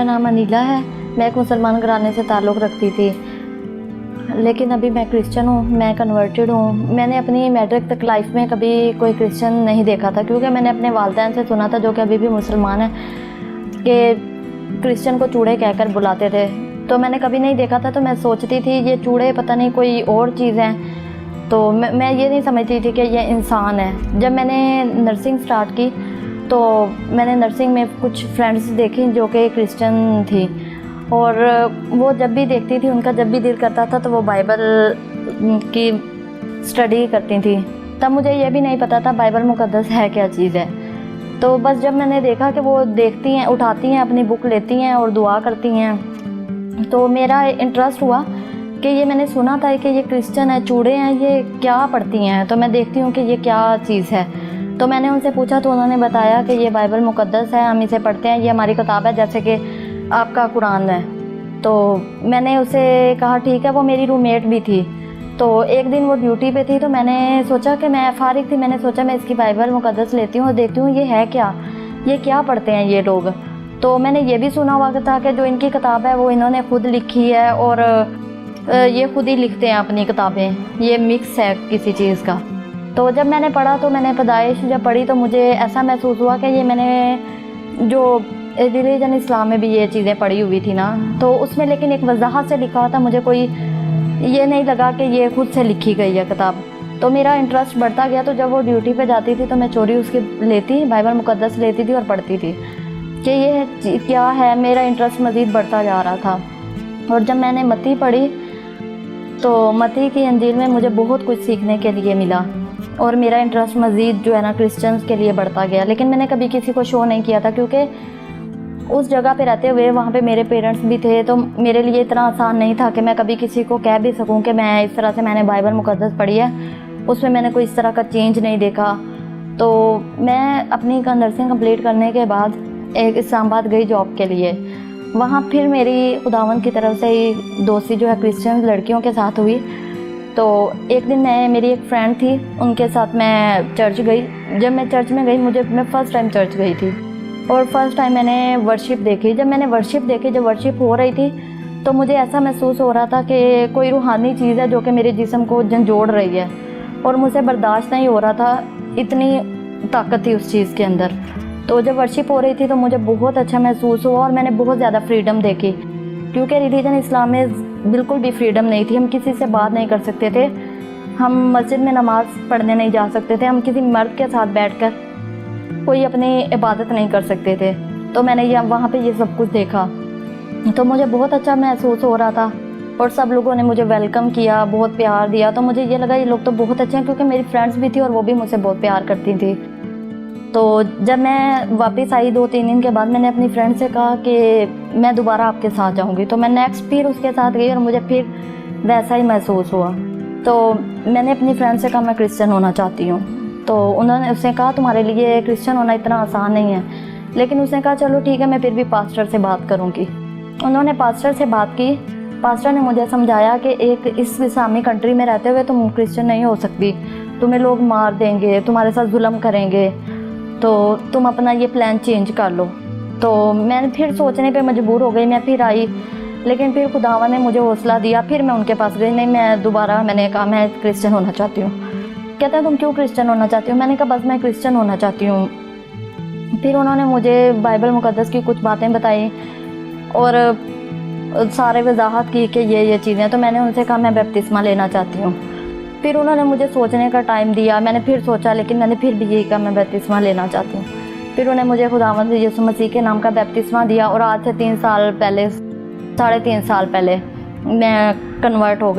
मेरा नाम अनीला है। मैं एक मुसलमान घराने से ताल्लुक़ रखती थी, लेकिन अभी मैं क्रिश्चियन हूँ, मैं कन्वर्टेड हूँ। मैंने अपनी मैट्रिक तक लाइफ में कभी कोई क्रिश्चियन नहीं देखा था, क्योंकि मैंने अपने वालिदैन से सुना था, जो कि अभी भी मुसलमान हैं, कि क्रिश्चियन को चूड़े कहकर बुलाते थे। तो मैंने कभी नहीं देखा था, तो मैं सोचती थी ये चूड़े पता नहीं कोई और चीज़ हैं। तो मैं ये नहीं समझती थी कि ये इंसान है। जब मैंने नर्सिंग स्टार्ट की तो मैंने नर्सिंग में कुछ फ्रेंड्स देखी जो कि क्रिश्चियन थी, और वो जब भी देखती थी, उनका जब भी दिल करता था तो वो बाइबल की स्टडी करती थी। तब मुझे ये भी नहीं पता था बाइबल मुक़द्दस है क्या चीज़ है। तो बस जब मैंने देखा कि वो देखती हैं, उठाती हैं, अपनी बुक लेती हैं और दुआ करती हैं, तो मेरा इंटरेस्ट हुआ कि ये मैंने सुना था कि ये क्रिश्चियन है, चूड़े हैं, ये क्या पढ़ती हैं। तो मैं देखती हूँ कि ये क्या चीज़ है। तो मैंने उनसे पूछा तो उन्होंने बताया कि ये बाइबल मुक़द्दस है, हम इसे पढ़ते हैं, ये हमारी किताब है, जैसे कि आपका कुरान है। तो मैंने उसे कहा ठीक है। वो मेरी रूममेट भी थी। तो एक दिन वो ड्यूटी पे थी, तो मैंने सोचा कि मैं फ़ारिग थी, मैंने सोचा मैं इसकी बाइबल मुक़द्दस लेती हूँ और देखती हूँ ये है क्या, ये क्या पढ़ते हैं ये लोग। तो मैंने ये भी सुना हुआ था कि जो इनकी किताब है वो इन्होंने खुद लिखी है, और ये खुद ही लिखते हैं अपनी किताबें, ये मिक्स है किसी चीज़ का। तो जब मैंने पढ़ा, तो मैंने पैदाइश जब पढ़ी, तो मुझे ऐसा महसूस हुआ कि ये मैंने जो रिलीजन इस्लाम में भी ये चीज़ें पढ़ी हुई थी ना, तो उसमें लेकिन एक वजाहत से लिखा था, मुझे कोई ये नहीं लगा कि ये खुद से लिखी गई है किताब। तो मेरा इंटरेस्ट बढ़ता गया। तो जब वो ड्यूटी पे जाती थी तो मैं चोरी उसकी लेती, बाइबल मुक़द्दस लेती थी और पढ़ती थी कि ये क्या है। मेरा इंटरेस्ट मज़ीद बढ़ता जा रहा था। और जब मैंने मत्ती पढ़ी तो मत्ती की इंजील में मुझे बहुत कुछ सीखने के लिए मिला, और मेरा इंटरेस्ट मज़ीद जो है ना क्रिश्चियंस के लिए बढ़ता गया। लेकिन मैंने कभी किसी को शो नहीं किया था, क्योंकि उस जगह पे रहते हुए वहाँ पे मेरे पेरेंट्स भी थे, तो मेरे लिए इतना आसान नहीं था कि मैं कभी किसी को कह भी सकूँ कि मैं इस तरह से मैंने बाइबल मुक़द्दस पढ़ी है, उसमें मैंने कोई इस तरह का चेंज नहीं देखा। तो मैं अपनी नर्सिंग कंप्लीट करने के बाद एक इस्लामाबाद गई जॉब के लिए। वहाँ फिर मेरी खुदावंद की तरफ से ही दोस्ती जो है क्रिश्चियन लड़कियों के साथ हुई। तो एक दिन मेरी एक फ्रेंड थी, उनके साथ मैं चर्च गई। जब मैं चर्च में गई, मैं फ़र्स्ट टाइम चर्च गई थी, और फर्स्ट टाइम मैंने वर्शिप देखी। जब मैंने वर्शिप देखी, जब वर्शिप हो रही थी, तो मुझे ऐसा महसूस हो रहा था कि कोई रूहानी चीज़ है जो कि मेरे जिस्म को झंझोड़ रही है, और मुझे बर्दाश्त नहीं हो रहा था, इतनी ताकत थी उस चीज़ के अंदर। तो जब वर्शिप हो रही थी तो मुझे बहुत अच्छा महसूस हुआ, और मैंने बहुत ज़्यादा फ्रीडम देखी, क्योंकि रिलीजन इस्लाम में बिल्कुल भी फ्रीडम नहीं थी। हम किसी से बात नहीं कर सकते थे, हम मस्जिद में नमाज़ पढ़ने नहीं जा सकते थे, हम किसी मर्द के साथ बैठकर कोई अपनी इबादत नहीं कर सकते थे। तो मैंने वहाँ पे ये सब कुछ देखा, तो मुझे बहुत अच्छा महसूस हो रहा था, और सब लोगों ने मुझे वेलकम किया, बहुत प्यार दिया। तो मुझे ये लगा ये लोग तो बहुत अच्छे हैं, क्योंकि मेरी फ्रेंड्स भी थी और वो भी मुझसे बहुत प्यार करती थी। तो जब मैं वापस आई 2-3 दिन के बाद, मैंने अपनी फ्रेंड से कहा कि मैं दोबारा आपके साथ जाऊँगी। तो मैं नेक्स्ट फिर उसके साथ गई, और मुझे फिर वैसा ही महसूस हुआ। तो मैंने अपनी फ्रेंड से कहा मैं क्रिश्चियन होना चाहती हूँ। तो उसने कहा तुम्हारे लिए क्रिश्चियन होना इतना आसान नहीं है। लेकिन उसने कहा चलो ठीक है, मैं फिर भी पास्टर से बात करूँगी। उन्होंने पास्टर से बात की। पास्टर ने मुझे समझाया कि एक इस इस्लामी कंट्री में रहते हुए तुम क्रिश्चियन नहीं हो सकती, तुम्हें लोग मार देंगे, तुम्हारे साथ जुल्म करेंगे, तो तुम अपना ये प्लान चेंज कर लो। तो मैं फिर सोचने पे मजबूर हो गई, मैं फिर आई। लेकिन फिर खुदावा ने मुझे हौसला दिया, फिर मैं उनके पास गई। नहीं, मैंने कहा मैं क्रिश्चियन होना चाहती हूँ। कहते हैं तुम क्यों क्रिश्चियन होना चाहती हो? मैंने कहा बस मैं क्रिश्चियन होना चाहती हूँ। फिर उन्होंने मुझे बाइबल मुक़द्दस की कुछ बातें बताई, और सारे वजाहत की कि ये चीज़ें। तो मैंने उनसे कहा मैं बपतिस्मा लेना चाहती हूँ। फिर उन्होंने मुझे सोचने का टाइम दिया, मैंने फिर सोचा, लेकिन मैंने फिर भी यही कहा मैं बपतिस्मा लेना चाहती हूँ। फिर उन्हें मुझे खुदावंद यीशु मसीह के नाम का बपतिस्मा दिया, और आज से 3 साल पहले, 3.5 साल पहले मैं कन्वर्ट हो गई।